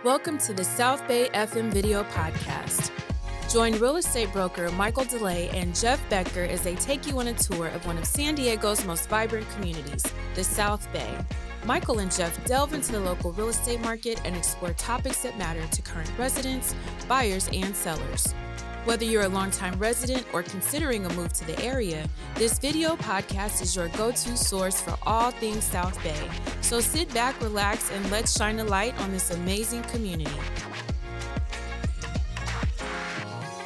Welcome to the South Bay FM video podcast. Join real estate broker Michael DeLay and Jeff Becker as they take you on a tour of one of San Diego's most vibrant communities, the South Bay. Michael and Jeff delve into the local real estate market and explore topics that matter to current residents, buyers, and sellers. Whether you're a longtime resident or considering a move to the area, this video podcast is your go-to source for all things South Bay. So sit back, relax, and let's shine a light on this amazing community.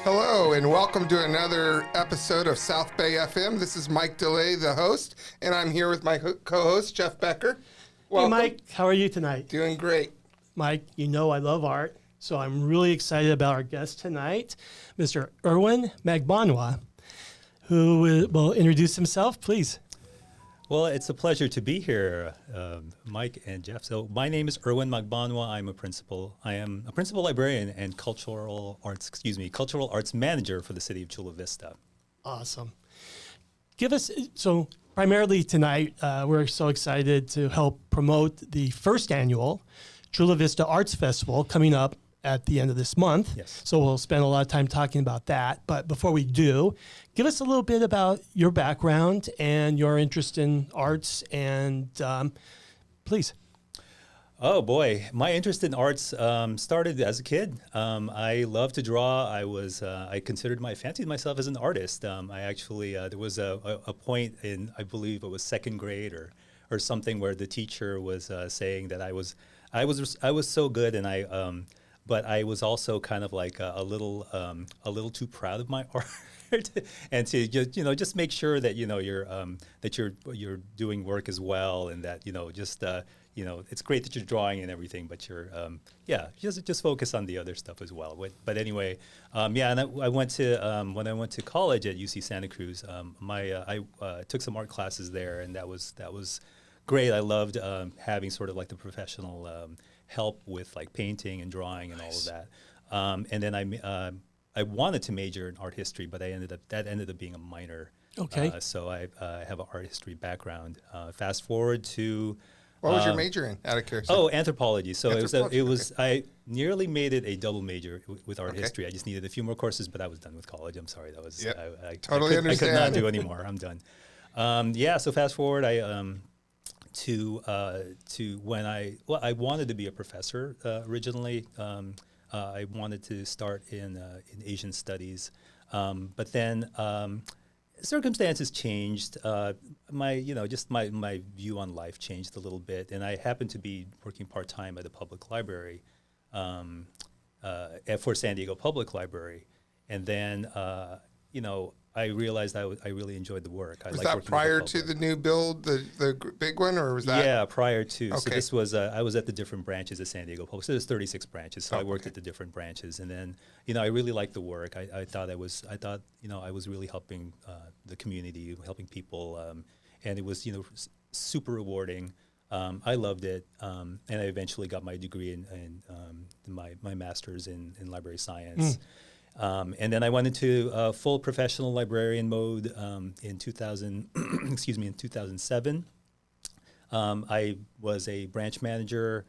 Hello, and welcome to another episode of South Bay FM. This is Mike DeLay, the host, and I'm here with my co-host, Jeff Becker. Welcome. Hey, Mike. How are you tonight? Doing great. Mike, you know I love art, so I'm really excited about our guest tonight, Mr. Erwin Magbanua, who will introduce himself, please. Well, it's a pleasure to be here, Mike and Jeff. So my name is Erwin Magbanua. I am a principal librarian and cultural arts manager for the City of Chula Vista. Awesome. So primarily tonight, we're so excited to help promote the first annual Chula Vista Arts Festival coming up at the end of this month. Yes. So we'll spend a lot of time talking about that. But before we do, give us a little bit about your background and your interest in arts, and please. Oh boy, my interest in arts started as a kid. I loved to draw. I fancied myself as an artist. I actually there was a point in, I believe it was second grade or something, where the teacher was saying that I was so good, and but I was also kind of like a little too proud of my art, and to just make sure that you're doing work as well, and that it's great that you're drawing and everything, but you're just focus on the other stuff as well. But anyway, and I went to when I went to college at UC Santa Cruz, I took some art classes there, and that was great. I loved having sort of like the professional help with like painting and drawing and all of that. And then I wanted to major in art history, but that ended up being a minor. Okay. So I have an art history background. Fast forward to What was your major in, out of curiosity? Oh, anthropology. So Anthropology, it was I nearly made it a double major with art history. I just needed a few more courses, but I was done with college. I'm sorry, that was I Totally I could not understand. do anymore. I'm done. So fast forward, to when I wanted to be a professor originally. I wanted to start in Asian studies, but then circumstances changed. My view on life changed a little bit, and I happened to be working part-time at a public library, for San Diego Public Library, and then I realized I really enjoyed the work. Was that prior to the new build, the big one, or was that? Yeah, prior to. Okay. So this was, I was at the different branches at San Diego Public. So there's 36 branches. So I worked at the different branches. And then, I really liked the work. I thought I was really helping the community, helping people. And it was, super rewarding. I loved it. And I eventually got my degree in my master's in library science. And then I went into full professional librarian mode in 2007. I was a branch manager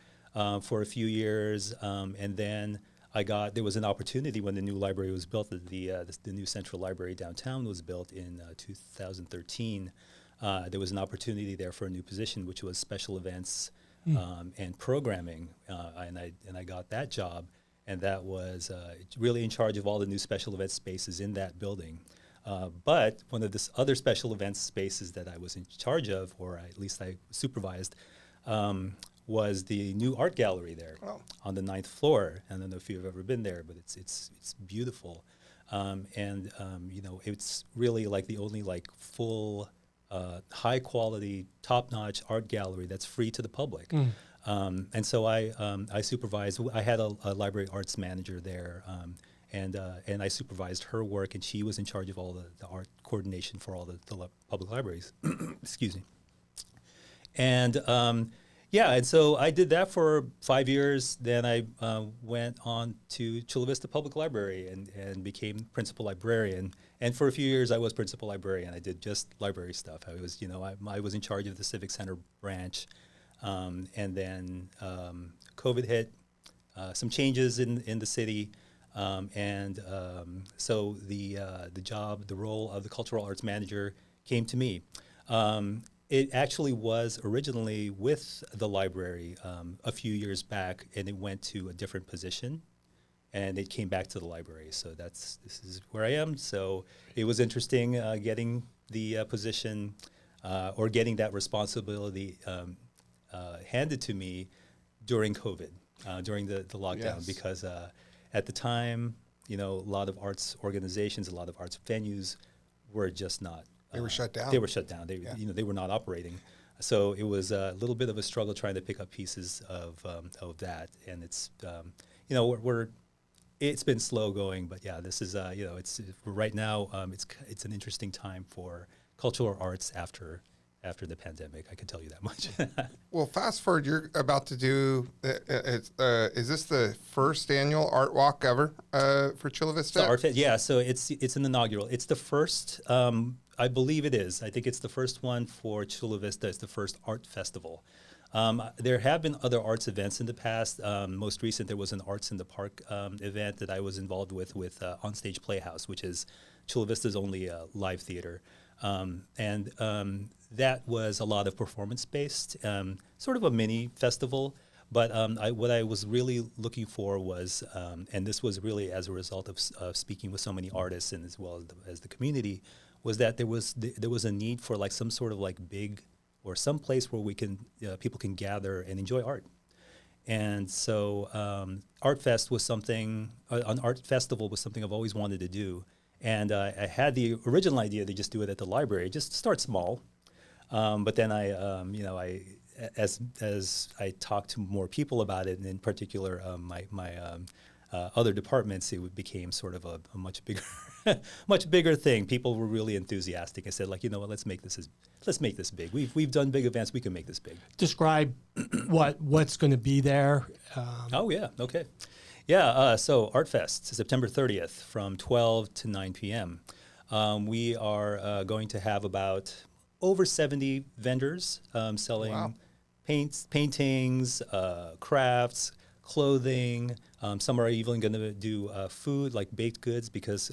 for a few years, and then there was an opportunity when the new library was built. The new central library downtown was built in 2013. There was an opportunity there for a new position, which was special events and programming, and I got that job. And that was really in charge of all the new special event spaces in that building. But one of the other special events spaces that I was in charge of, or at least I supervised, was the new art gallery there on the 9th floor. I don't know if you've ever been there, but it's beautiful. It's really like the only like full, high quality, top-notch art gallery that's free to the public. And so I supervised. I had a library arts manager there, and I supervised her work, and she was in charge of all the art coordination for all the public libraries. Excuse me. And and so I did that for 5 years. Then I went on to Chula Vista Public Library and became principal librarian. And for a few years, I was principal librarian. I did just library stuff. I was, I was in charge of the Civic Center branch. And then COVID hit. some changes in the city. So the role of the cultural arts manager came to me. It actually was originally with the library a few years back, and it went to a different position, and it came back to the library. So this is where I am. So it was interesting getting the position or getting that responsibility handed to me during COVID, during the lockdown, because at the time, a lot of arts organizations, a lot of arts venues were just not. They were shut down. They were shut down. They were not operating. So it was a little bit of a struggle trying to pick up pieces of that. And it's, it's been slow going, but yeah, this is, it's right now, it's an interesting time for cultural arts after the pandemic. I can tell you that much. Well, fast forward, you're about to do, is this the first annual art walk ever for Chula Vista? So it's an inaugural. It's the first, I believe it is. I think it's the first one for Chula Vista. It's the first art festival. There have been other arts events in the past. Most recent, there was an Arts in the Park event that I was involved with Onstage Playhouse, which is Chula Vista's only live theater. That was a lot of performance-based, sort of a mini festival. But what I was really looking for was, and this was really as a result of speaking with so many artists and as well as the community, was that there was a need for like some sort of like big or some place where we can people can gather and enjoy art. And so Art Fest was something, an art festival was something I've always wanted to do. And I had the original idea to just do it at the library, just start small. But then as I talked to more people about it, and in particular my other departments, it became sort of a much bigger, much bigger thing. People were really enthusiastic. I said, like, you know what, let's make this big. We've done big events. We can make this big. Describe what's going to be there. Oh yeah, okay. Yeah, so Art Fest, September 30th from 12 to 9 p.m. We are going to have about over 70 vendors selling paintings, crafts, clothing. Some are even going to do food, like baked goods, because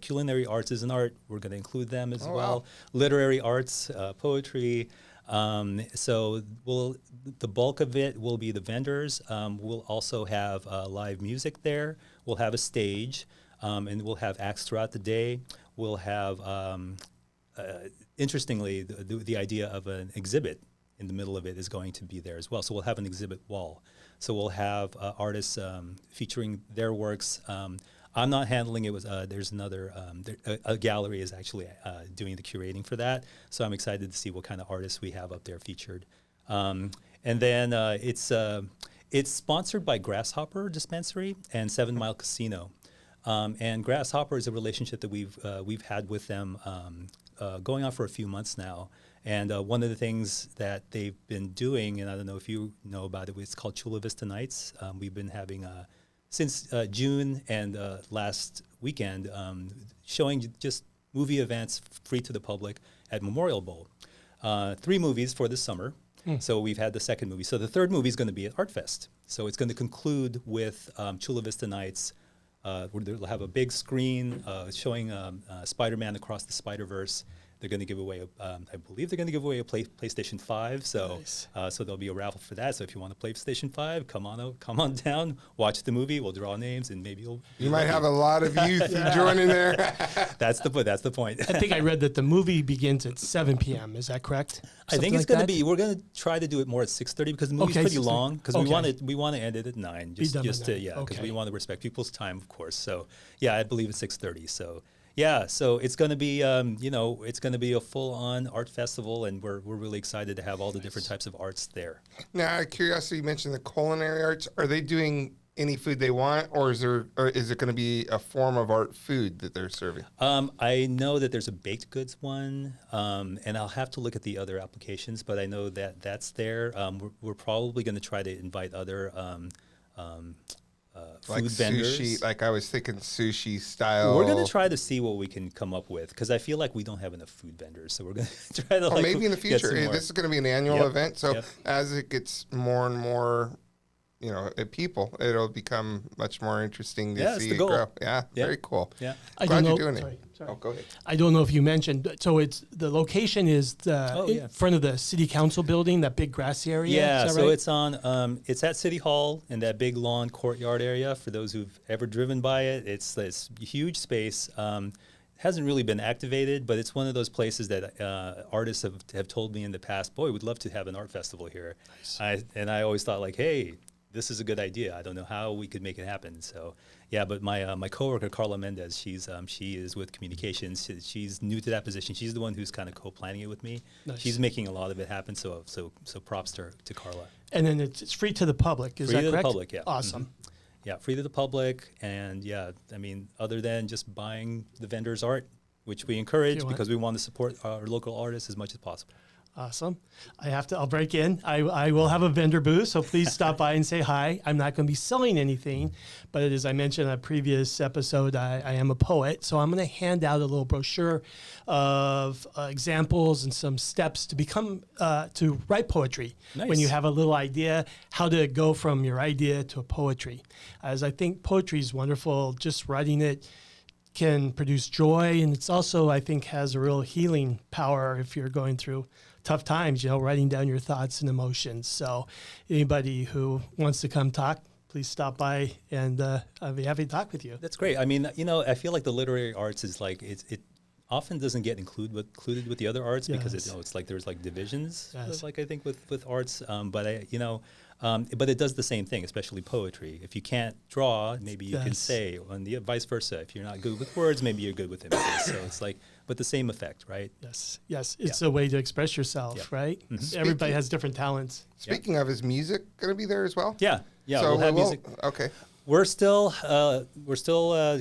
culinary arts is an art. We're going to include them as well. Wow. Literary arts, poetry. So the bulk of it will be the vendors. We'll also have live music there. We'll have a stage, and we'll have acts throughout the day. We'll have, interestingly, the idea of an exhibit in the middle of it is going to be there as well. So we'll have an exhibit wall. So we'll have artists featuring their works. I'm not handling it. There's another, a gallery is actually doing the curating for that. So I'm excited to see what kind of artists we have up there featured. And then it's sponsored by Grasshopper Dispensary and 7 Mile Casino. And Grasshopper is a relationship that we've had with them going on for a few months now. And one of the things that they've been doing, and I don't know if you know about it, it's called Chula Vista Nights. We've been having since June and last weekend, showing just movie events free to the public at Memorial Bowl. 3 movies for this summer. So we've had the second movie. So the third movie is going to be at Art Fest. So it's going to conclude with Chula Vista Nights. Where they'll have a big screen showing Spider-Man Across the Spider-Verse. They're going to give away, I believe they're going to give away a PlayStation 5. So, nice. So there'll be a raffle for that. So if you want to play PlayStation 5, come on down, watch the movie. We'll draw names, and maybe you might have a lot of youth joining there. That's the point. I think I read that the movie begins at 7 p.m. Is that correct? I think it's going to be. We're going to try to do it more at 6:30 because the movie's pretty long. Because we want to end it at 9. Because we want to respect people's time, of course. So yeah, I believe it's 6:30. So. Yeah, so it's going to be, it's going to be a full-on art festival, and we're really excited to have all the different types of arts there. Now, out of curiosity, you mentioned the culinary arts. Are they doing any food they want, or is it going to be a form of art food that they're serving? I know that there's a baked goods one, and I'll have to look at the other applications, but I know that that's there. We're probably going to try to invite other food like vendors. Sushi, like I was thinking sushi style. We're going to try to see what we can come up with, because I feel like we don't have enough food vendors. So we're going to try to maybe in the future. This is going to be an annual event. So as it gets more and more, people, it'll become much more interesting to Yeah, it's see the it goal. grow. Yeah, Yeah. very cool. Yeah. I Glad don't you're know. doing Sorry. it. Oh, go ahead. I don't know if you mentioned. So it's the location is in front of the city council building, that big grassy area. Yeah, is that so right? it's on. It's at City Hall in that big lawn courtyard area. For those who've ever driven by it, it's this huge space. Hasn't really been activated, but it's one of those places that artists have told me in the past, boy, we'd love to have an art festival here. Nice. I always thought like, hey, this is a good idea. I don't know how we could make it happen. So yeah, but my coworker Carla Mendez, she is with communications. She's new to that position. She's the one who's kind of co-planning it with me. Nice. She's making a lot of it happen. So props to Carla. And then it's free to the public. Is Free that to the correct? public, yeah. Awesome. Yeah, free to the public, and yeah, I mean, other than just buying the vendors' art, which we encourage because we want to support our local artists as much as possible. Awesome. I'll break in. I will have a vendor booth, so please stop by and say hi. I'm not going to be selling anything, but as I mentioned in a previous episode, I am a poet, so I'm going to hand out a little brochure of examples and some steps to to write poetry. Nice. When you have a little idea, how to go from your idea to a poetry. As I think poetry is wonderful, just writing it can produce joy, and it's also, I think, has a real healing power if you're going through tough times, writing down your thoughts and emotions. So anybody who wants to come talk, please stop by, and I'll be happy to talk with you. That's great. I mean, I feel like the literary arts is like it often doesn't get included with the other arts because it's like there's like divisions, like I think with arts. But it does the same thing, especially poetry. If you can't draw, maybe you can say, and vice versa. If you're not good with words, maybe you're good with images. So it's like, but the same effect, right? Yes. It's a way to express yourself, right? Mm-hmm. Everybody has different talents. Speaking of, is music going to be there as well? Yeah. So we'll have music. Okay. We're still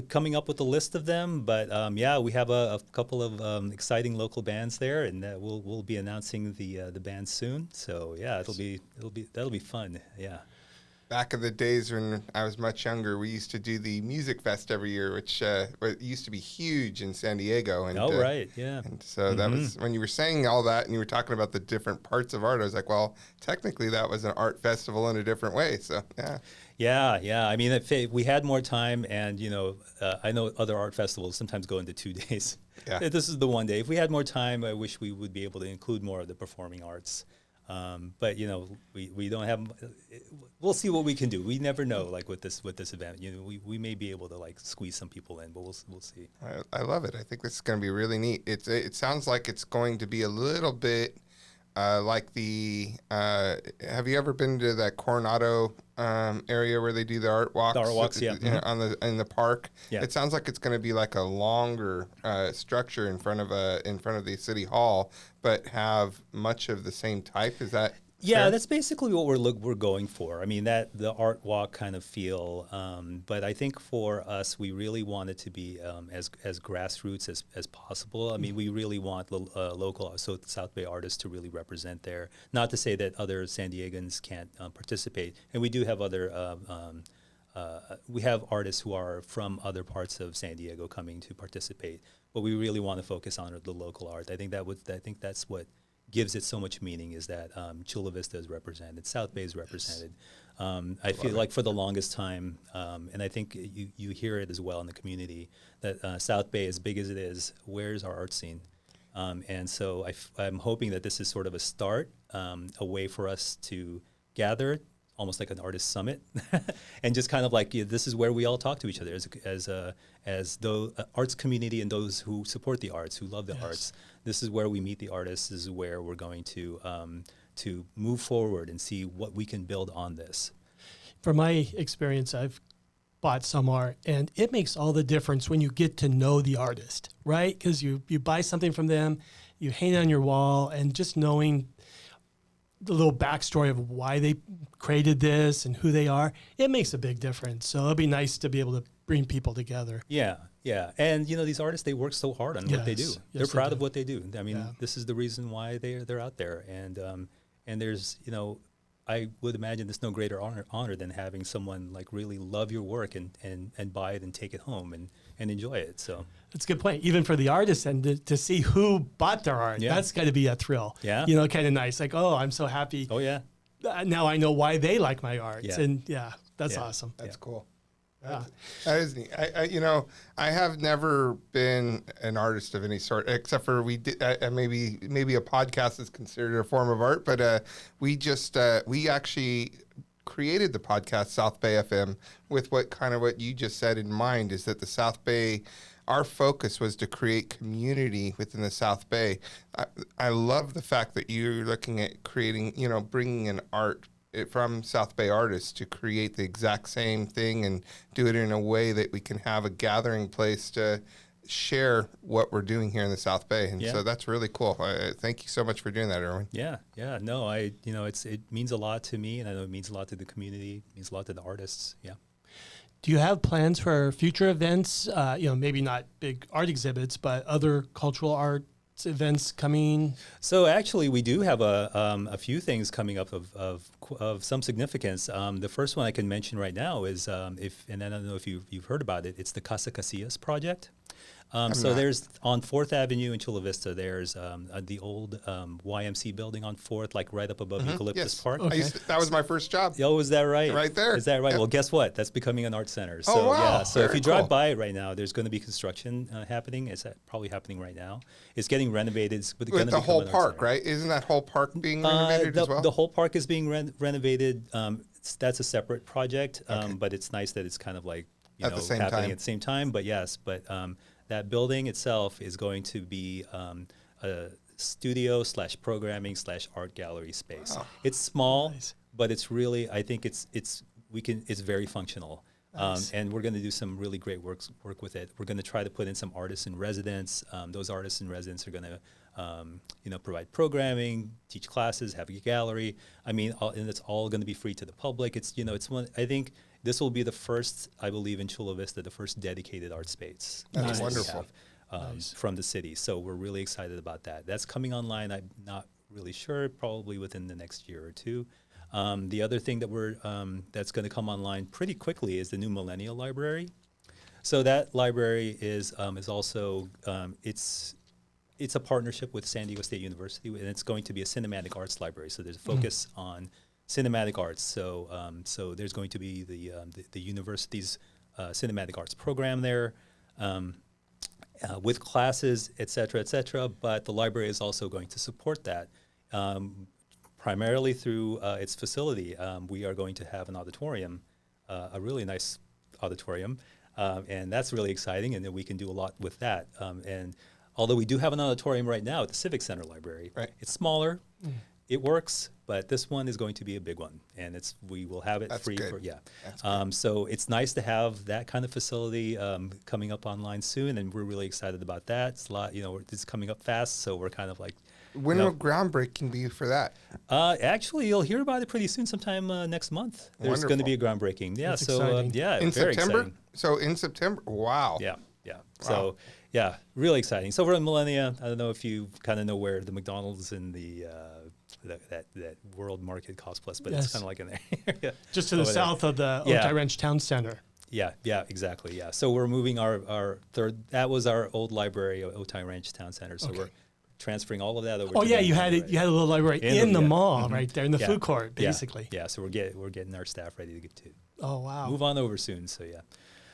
coming up with a list of them, but we have a couple of exciting local bands there, and we'll be announcing the band soon. So yeah, that'll be fun. Yeah. Back in the days when I was much younger, we used to do the Music Fest every year, which used to be huge in San Diego. And, right, yeah. And so that was, when you were saying all that and you were talking about the different parts of art, I was like, well, technically that was an art festival in a different way. So, yeah. Yeah. I mean, if we had more time, and I know other art festivals sometimes go into 2 days. Yeah. This is the one day. If we had more time, I wish we would be able to include more of the performing arts. But we don't have. We'll see what we can do. We never know. Like with this event, we may be able to like squeeze some people in, but we'll see. I love it. I think this is going to be really neat. It sounds like it's going to be a little bit like the. Have you ever been to that Coronado area where they do the art walks? The art walks, yeah. In the park. Yeah. It sounds like it's going to be like a longer structure in front of the city hall, but have much of the same type. Is that? Yeah, fair? that's basically what we're going for. I mean, that the art walk kind of feel, but I think for us, we really want it to be as grassroots as possible. I mean, we really want local South Bay artists to really represent there. Not to say that other San Diegans can't participate, and we do have other. We have artists who are from other parts of San Diego coming to participate, but we really want to focus on the local art. I think that's what gives it so much meaning, is that Chula Vista is represented, South Bay is represented. I feel like for the longest time, and I think you hear it as well in the community, that South Bay, as big as it is, where's our art scene? And so I'm hoping that this is sort of a start, a way for us to gather, almost like an artist summit, and just kind of like, this is where we all talk to each other as the arts community and those who support the arts, who love the arts. This is where we meet the artists. This is where we're going to move forward and see what we can build on this. From my experience, I've bought some art, and it makes all the difference when you get to know the artist, right? Because you buy something from them, you hang it on your wall, and just knowing the little backstory of why they created this and who they are, it makes a big difference. So it'll be nice to be able to bring people together. Yeah. And these artists, they work so hard on what they do. Yes, they're proud they of what they do. I mean, Yeah. this is the reason why they're out there. And there's, I would imagine there's no greater honor than having someone like really love your work and buy it and take it home and enjoy it. So That's a good point. Even for the artists, and to see who bought their art, Yeah. that's got to be a thrill. Yeah. Kind of nice. Like, oh, I'm so happy. Oh yeah. now I know why they like my art. Yeah. And that's Yeah. awesome. That's cool. Yeah. That is neat. I have never been an artist of any sort, except for we did maybe a podcast is considered a form of art, but we actually created the podcast South Bay FM with what you just said in mind, is that the South Bay, our focus was to create community within the South Bay. I love the fact that you're looking at creating, bringing in art from South Bay artists to create the exact same thing and do it in a way that we can have a gathering place to share what we're doing here in the South Bay. And so that's really cool. Thank you so much for doing that, Erwin. Yeah. No, it means a lot to me, and I know it means a lot to the community. It means a lot to the artists. Yeah. Do you have plans for future events? Maybe not big art exhibits, but other cultural arts events coming? So actually, we do have a few things coming up of some significance. The first one I can mention right now is and I don't know if you've heard about it. It's the Casa Casillas project. There's on Fourth Avenue in Chula Vista. There's the old YMC building on Fourth, like right up above Eucalyptus Park. Okay. That was my first job. Oh, is that right? Right there. Is that right? Yep. Well, guess what? That's becoming an art center. So wow. yeah. So if Very you drive cool. by it right now, there's going to be construction happening. It's probably happening right now. It's getting renovated. It's With gonna the become whole an art park, center. right? Isn't that whole park being renovated as well? The whole park is being renovated. That's a separate project, but it's nice that it's kind of like At the same happening time. at the same time. But yes, that building itself is going to be a studio / programming / art gallery space. Wow. It's small, Nice. but it's really, I think it's very functional. Nice. And we're going to do some really great work with it. We're going to try to put in some artists in residence. Those artists in residence are going to, provide programming, teach classes, have a gallery. I mean, and it's all going to be free to the public. It's one. I think this will be the first, I believe, in Chula Vista, the first dedicated art space. That's Nice. wonderful. From the city. So we're really excited about that. That's coming online. I'm not really sure, probably within the next year or two. The other thing that that's going to come online pretty quickly is the new Millennial Library. So that library is also it's a partnership with San Diego State University, and it's going to be a cinematic arts library. So there's a focus on cinematic arts. So there's going to be the university's cinematic arts program there. With classes, et cetera, but the library is also going to support that primarily through its facility. We are going to have an auditorium, a really nice auditorium, and that's really exciting, and then we can do a lot with that. And although we do have an auditorium right now at the Civic Center Library, Right. it's smaller, it works, but this one is going to be a big one, and we will have it That's free good. for That's so it's nice to have that kind of facility coming up online soon, and we're really excited about that. It's a lot, it's coming up fast, so we're kind of like. When will groundbreaking be for that? Actually, you'll hear about it pretty soon, sometime next month. There's going to be a groundbreaking. Yeah, That's so exciting. In very September? exciting. So in September? Wow. Yeah. So yeah, really exciting. So we're in Millennia. I don't know if you kind of know where the McDonald's and the that World Market Cost Plus, but Yes. it's kind of like in there. Yeah. Just to the Over there. south of the Yeah. Otay Ranch Town Center. Yeah, exactly. Yeah. So we're moving our third. That was our old library, Otay Ranch Town Center. So we're transferring all of that over. Oh to yeah, the you had library. you had a little library in the mall right there in the Yeah. food court, Yeah. basically. Yeah. So we're getting our staff ready to get to Oh wow. move on over soon. So yeah.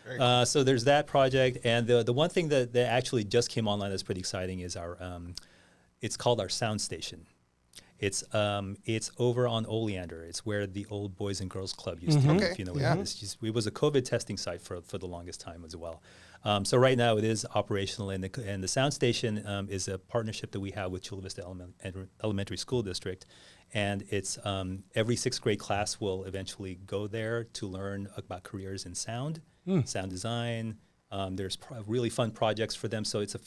Very cool. So there's that project, and the one thing that actually just came online that's pretty exciting is our it's called our sound station. It's over on Oleander. It's where the old Boys and Girls Club used to be. Okay, If you know what yeah. it is. It was a COVID testing site for the longest time as well. So right now it is operational, and the sound station is a partnership that we have with Chula Vista Elementary School District, and it's every sixth grade class will eventually go there to learn about careers in sound, sound design. There's really fun projects for them, so it's a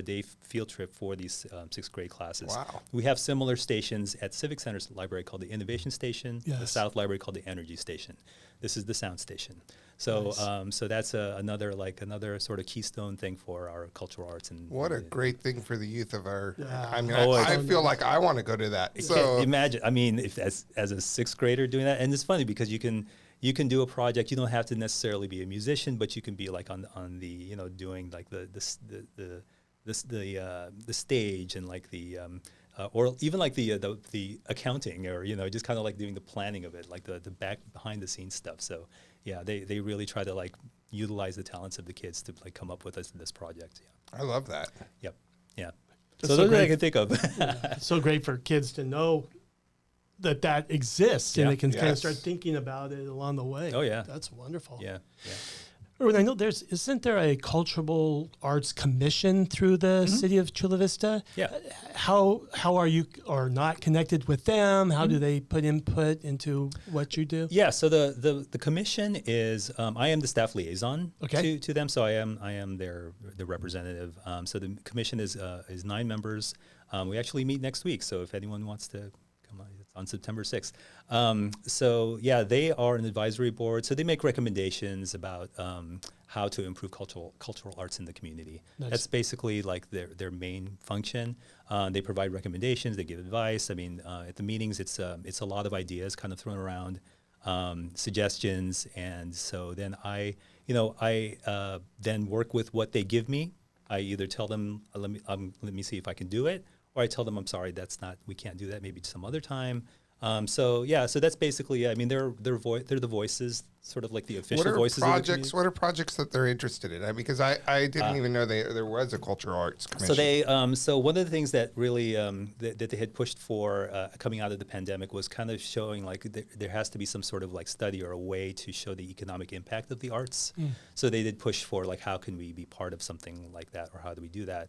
day field trip for these sixth grade classes. Wow. We have similar stations at Civic Center's library called the Innovation Station, the Yes. South Library called the Energy Station. This is the Sound Station. So so that's another sort of keystone thing for our cultural arts. And What a great thing for the youth of our. Yeah. I mean, Oh, I it's- feel like I want to go to that. Can't So imagine. I mean, if as a sixth grader doing that, and it's funny because you can do a project. You don't have to necessarily be a musician, but you can be like on the doing like the stage and like the or even like the accounting, or just kind of like doing the planning of it, like the behind the scenes stuff. So yeah, they really try to like utilize the talents of the kids to like come up with this project. Yeah. I love that. Yep. Yeah. That's So so those are what I great. can think of. It's so great for kids to know that exists, and Yeah. they can kind of Yes. start thinking about it along the way. Oh, yeah. That's wonderful. Yeah. Erwin, I know isn't there a cultural arts commission through the City of Chula Vista? Yeah. How are you or not connected with them? How do they put input into what you do? Yeah, so the commission is I am the staff liaison Okay. to them, so I am their representative. So the commission is 9 members. We actually meet next week, so if anyone wants to come on, it's on September 6th. So yeah, they are an advisory board, so they make recommendations about how to improve cultural arts in the community. Nice. That's basically like their main function. They provide recommendations, they give advice. I mean, at the meetings, it's a lot of ideas kind of thrown around, suggestions, and so then I then work with what they give me. I either tell them, let me see if I can do it, or I tell them, I'm sorry, we can't do that, maybe some other time. So that's basically, I mean, they're the voices, sort of like the official voices of the community. What are projects that they're interested in? Because I didn't even know there was a cultural arts commission. So one of the things that really that they had pushed for coming out of the pandemic was kind of showing like there has to be some sort of like study or a way to show the economic impact of the arts. So they did push for like, how can we be part of something like that, or how do we do that,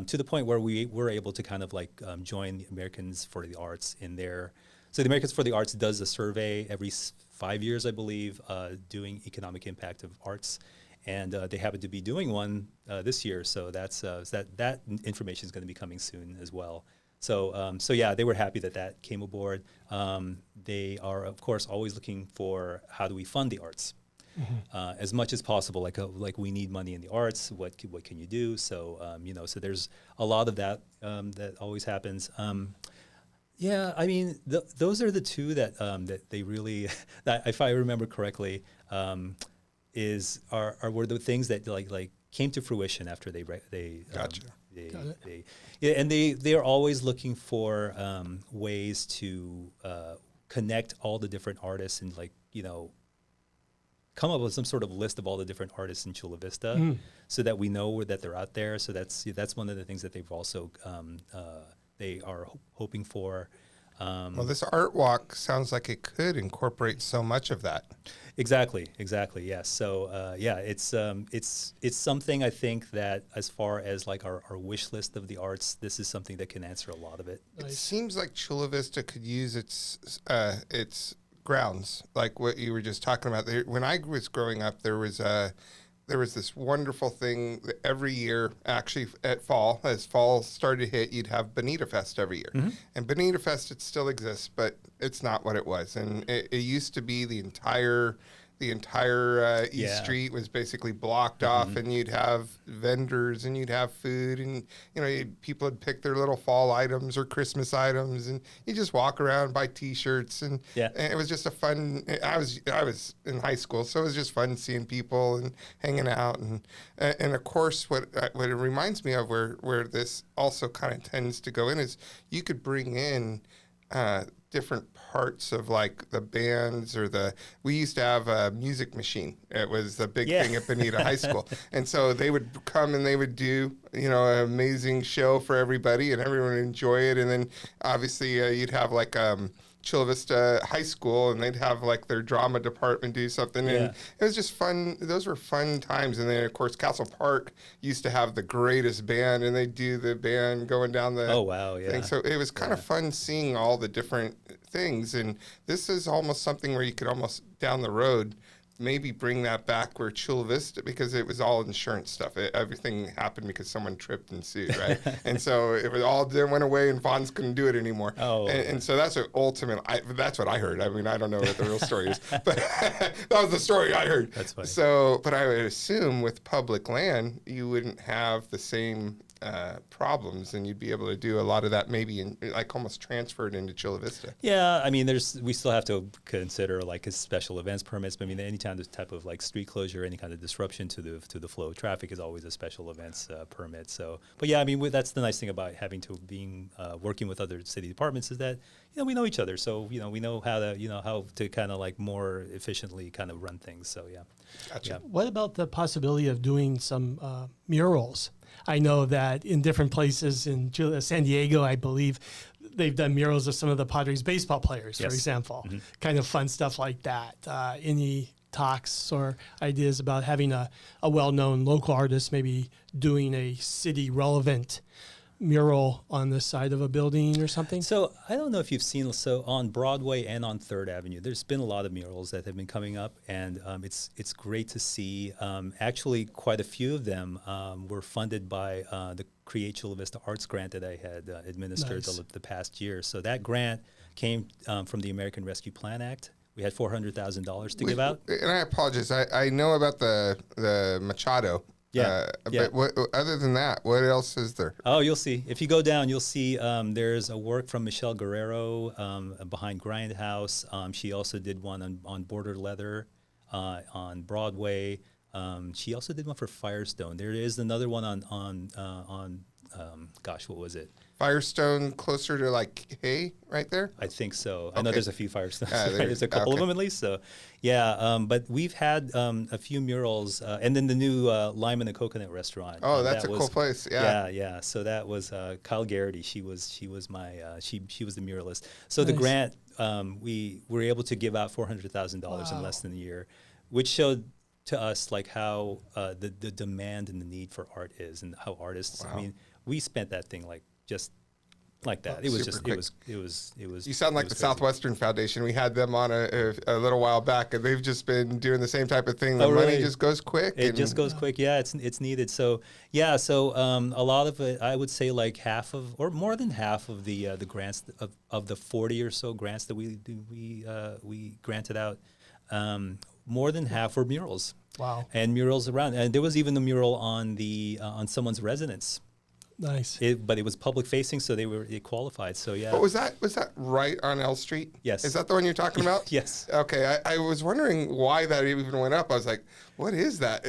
to the point where we were able to kind of like join the Americans for the Arts in their. So the Americans for the Arts does a survey every 5 years, I believe, doing economic impact of arts, and they happen to be doing one this year. So that information is going to be coming soon as well. So yeah, they were happy that came aboard. They are, of course, always looking for how do we fund the arts as much as possible. Like we need money in the arts. What can you do? So so there's a lot of that that always happens. Yeah, I mean, those are the two that they really, that if I remember correctly, were the things that like came to fruition after they Gotcha. And they are always looking for ways to connect all the different artists and come up with some sort of list of all the different artists in Chula Vista, so that we know that they're out there. So that's one of the things that they've also. They are hoping for. Well, this art walk sounds like it could incorporate so much of that. Exactly. Yes. So it's something I think that as far as like our wish list of the arts, this is something that can answer a lot of it. It seems like Chula Vista could use its grounds, like what you were just talking about. When I was growing up, there was this wonderful thing that every year, actually as fall started to hit, you'd have Bonita Fest every year. And Bonita Fest, it still exists, but it's not what it was. And it used to be the entire East Street was basically blocked off, and you'd have vendors and you'd have food, and people would pick their little fall items or Christmas items, and you just walk around, buy T-shirts, and it was just a fun. I was in high school, so it was just fun seeing people and hanging out, and of course what it reminds me of where this also kind of tends to go in is you could bring in different parts of like the bands we used to have a music machine. It was the big thing at Bonita High School. And so they would come and they would do, an amazing show for everybody, and everyone would enjoy it. And then obviously you'd have like Chula Vista High School, and they'd have like their drama department do something, and it was just fun. Those were fun times. And then of course Castle Park used to have the greatest band, and they'd do the band going down the thing. So it was kind of fun seeing all the different things. And this is almost something where you could almost down the road maybe bring that back where Chula Vista, because it was all insurance stuff. Everything happened because someone tripped and sued, right? And so it was all went away, and Fonz couldn't do it anymore. And so that's that's what I heard. I mean, I don't know what the real story is, but that was the story I heard. That's funny. So, but I would assume with public land, you wouldn't have the same problems, and you'd be able to do a lot of that maybe in like almost transferred into Chula Vista. Yeah, I mean, we still have to consider like special events permits. But I mean, anytime there's type of like street closure, any kind of disruption to the flow of traffic is always a special events permit. So, but yeah, I mean, that's the nice thing about working with other city departments is that we know each other, so we know how to kind of like more efficiently kind of run things. So yeah. Gotcha. Yeah. What about the possibility of doing some murals? I know that in different places in San Diego, I believe they've done murals of some of the Padres baseball players, for Yes. example. Mm-hmm. Kind of fun stuff like that. Any talks or ideas about having a well-known local artist maybe doing a city-relevant mural on the side of a building or something? So I don't know if you've seen, so on Broadway and on Third Avenue, there's been a lot of murals that have been coming up, and it's great to see. Actually, quite a few of them were funded by the Create Chula Vista Arts Grant that I had administered Nice. the past year. So that grant came from the American Rescue Plan Act. We had $400,000 to give out. And I apologize. I know about the Machado. Yeah, yeah. But other than that, what else is there? Oh, you'll see. If you go down, you'll see there's a work from Michelle Guerrero behind Grindhouse. She also did one on Border Leather on Broadway. She also did one for Firestone. There is another one on gosh, what was it? Firestone closer to like Hay right there? I think so. I know Okay. there's a few Firestones. There- Right? There's a couple of okay. them at least. So, yeah. But we've had a few murals, and then the new Lime and the Coconut restaurant. Oh, that's that a was- cool place. Yeah, Yeah. yeah. So that was Kyle Garrity. She was my she was the muralist. So the Nice. grant we were able to give out $400,000 in less than a year, which showed to us like how the demand and the need for art is, and how artists. I Wow. mean, we spent that thing like just like that. Oh, It was super just quick. it was. You sound like it the was crazy. Southwestern Foundation. We had them on a little while back, and they've just been doing the same type of thing. The Oh, money really? just goes quick. It and just goes quick. Yeah, it's needed. So yeah, so a lot of it, I would say like half of, or more than half of the grants of the 40 or so grants that we granted out, more than half were murals. Wow. And murals around, and there was even a mural on on someone's residence. Nice. But it was public facing, so it qualified. So yeah. But was that right on L Street? Yes. Is that the one you're talking about? Yes. Okay, I was wondering why that even went up. I was like, what is that?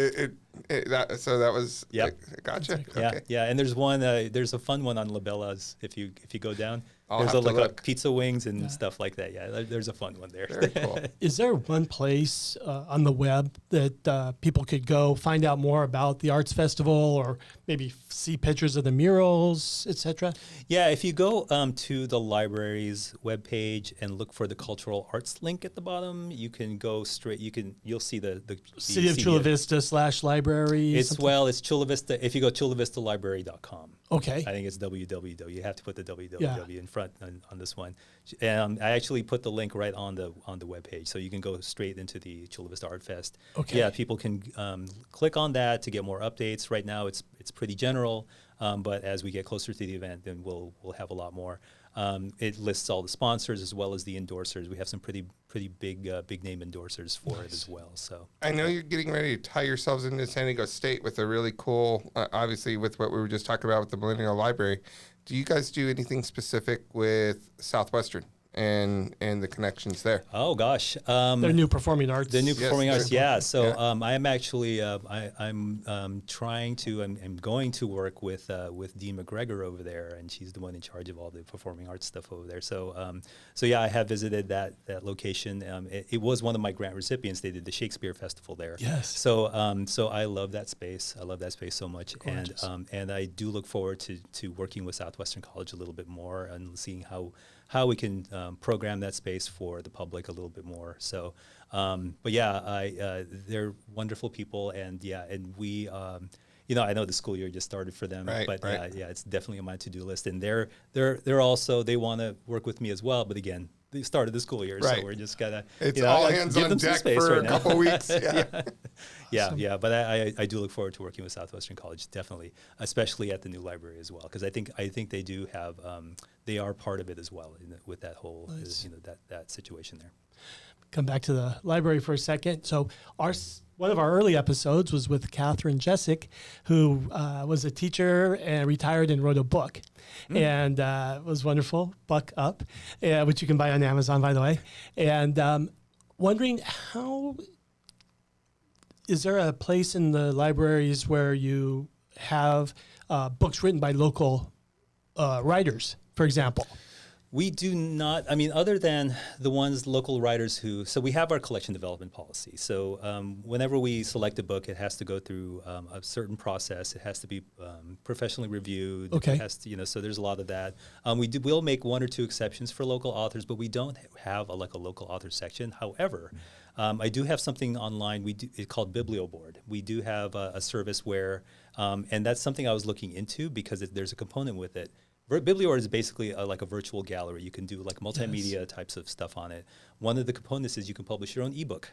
So that was. Yep. Gotcha. Yeah, Okay. yeah, and there's one. There's a fun one on Labella's. If you go down, I'll there's have to like a look. pizza wings and stuff like that. Yeah, there's a fun one there. Very cool. Is there one place on the web that people could go find out more about the arts festival, or maybe see pictures of the murals, etc.? Yeah, if you go to the library's webpage and look for the cultural arts link at the bottom, you can go straight. You'll see the City of CDF. Chula Vista /library. It's something? well, it's Chula Vista. If you go chulavistalibrary.com. Okay. I think it's www. You have to put the www Yeah. in front on this one. I actually put the link right on the webpage, so you can go straight into the Chula Vista Art Fest. Okay. Yeah, people can click on that to get more updates. Right now, it's pretty general, but as we get closer to the event, then we'll have a lot more. It lists all the sponsors as well as the endorsers. We have some pretty big name endorsers for it as well. So I know you're getting ready to tie yourselves into San Diego State with a really cool, obviously with what we were just talking about with the Millennial Library. Do you guys do anything specific with Southwestern and the connections there? oh gosh, Their new performing arts. the new performing yes. arts, yeah. So Yeah. I am actually I'm trying to I'm going to work with Dee McGregor over there, and she's the one in charge of all the performing arts stuff over there. So so yeah, I have visited that location. It was one of my grant recipients. They did the Shakespeare Festival there. Yes. So so I love that space. I love that space so much, Gorgeous. and I do look forward to working with Southwestern College a little bit more and seeing how we can program that space for the public a little bit more. So, but yeah, they're wonderful people, and yeah, and we, I know the school year just started for them, Right, but right. yeah, it's definitely on my to-do list, and they're also, they want to work with me as well, but again, they started the school year, Right. so we're just gotta, It's all I hands give on them some deck space for right a now. couple weeks. Yeah. Yeah, but I do look forward to working with Southwestern College, definitely, especially at the new library as well, because I think they do have they are part of it as well with that whole Nice. that situation there. Come back to the library for a second. So one of our early episodes was with Catherine Jessic, who was a teacher and retired and wrote a book. And it was wonderful, Buck Up, which you can buy on Amazon, by the way. And wondering is there a place in the libraries where you have books written by local writers, for example? We do not, I mean, other than the ones local writers so we have our collection development policy. So whenever we select a book, it has to go through a certain process. It has to be professionally reviewed. Okay. It has to, so there's a lot of that. We'll make one or two exceptions for local authors, but we don't have a local author section. However, I do have something online. It's called BiblioBoard. We do have a service where, and that's something I was looking into because there's a component with it. BiblioBoard is basically like a virtual gallery. You can do like multimedia types of stuff on it. One of the components is you can publish your own ebook.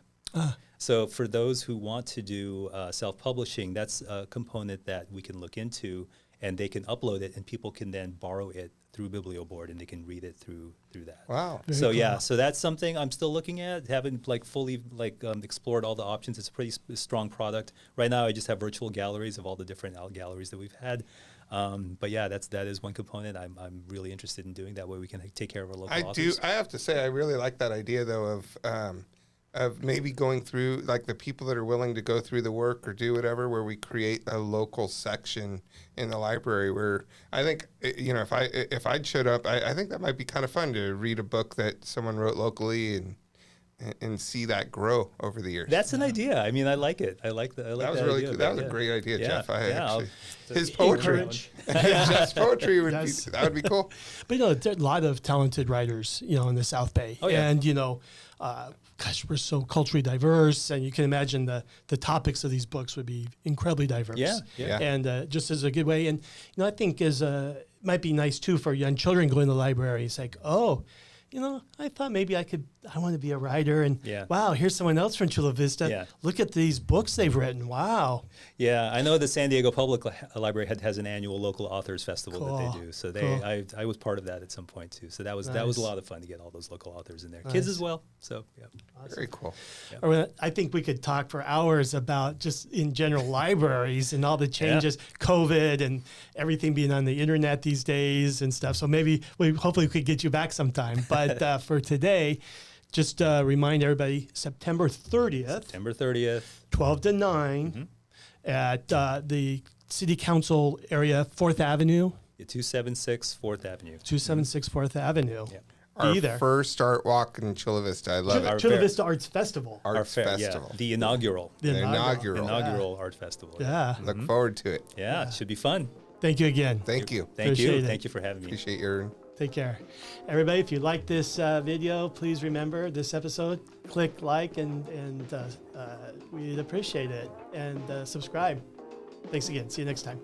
So for those who want to do self-publishing, that's a component that we can look into, and they can upload it, and people can then borrow it through BiblioBoard, and they can read it through that. Wow. Very cool. So that's something I'm still looking at. Haven't fully explored all the options. It's a pretty strong product. Right now, I just have virtual galleries of all the different galleries that we've had. But yeah, that is one component I'm really interested in doing. That way we can take care of our local authors. I have to say, I really like that idea though of maybe going through, like, the people that are willing to go through the work or do whatever, where we create a local section in the library where I think, if I'd showed up, I think that might be kind of fun to read a book that someone wrote locally and see that grow over the years. That's an idea. I mean, I like it. I like that. That was really idea. cool. That was a great idea, Jeff. His poetry. Jeff's poetry would be cool. But there are a lot of talented writers, in the South Bay, and we're so culturally diverse, and you can imagine the topics of these books would be incredibly diverse. Yeah. And just as a good way, and I think might be nice too for young children going to the library. It's like, I thought maybe I want to be a writer, and wow, here's someone else from Chula Vista. Yeah. Look at these books they've written. Wow. Yeah, I know the San Diego Public Library has an annual local authors festival that they do. So I was part of that at some point too. So that was a lot of fun to get all those local authors in there, kids as well. So yeah, awesome. Very cool. Yeah. I think we could talk for hours about just in general libraries and all the changes, COVID and everything being on the internet these days and stuff. So maybe hopefully we could get you back sometime. But for today, just remind everybody, September 30th, 12 to 9, at the City Council area, 4th Avenue. 276 Fourth Avenue. 276 4th Avenue. Yeah. Our first art walk in Chula Vista. I love it. Chula Vista Arts Festival. Arts Festival. Yeah, the inaugural. The inaugural art festival. Yeah. Look forward to it. Yeah, it should be fun. Thank you again. Thank you. Thank you. Appreciate it. Thank you for having me. Appreciate your... Take care. Everybody, if you like this video, please remember this episode, click like, and we'd appreciate it. And subscribe. Thanks again. See you next time.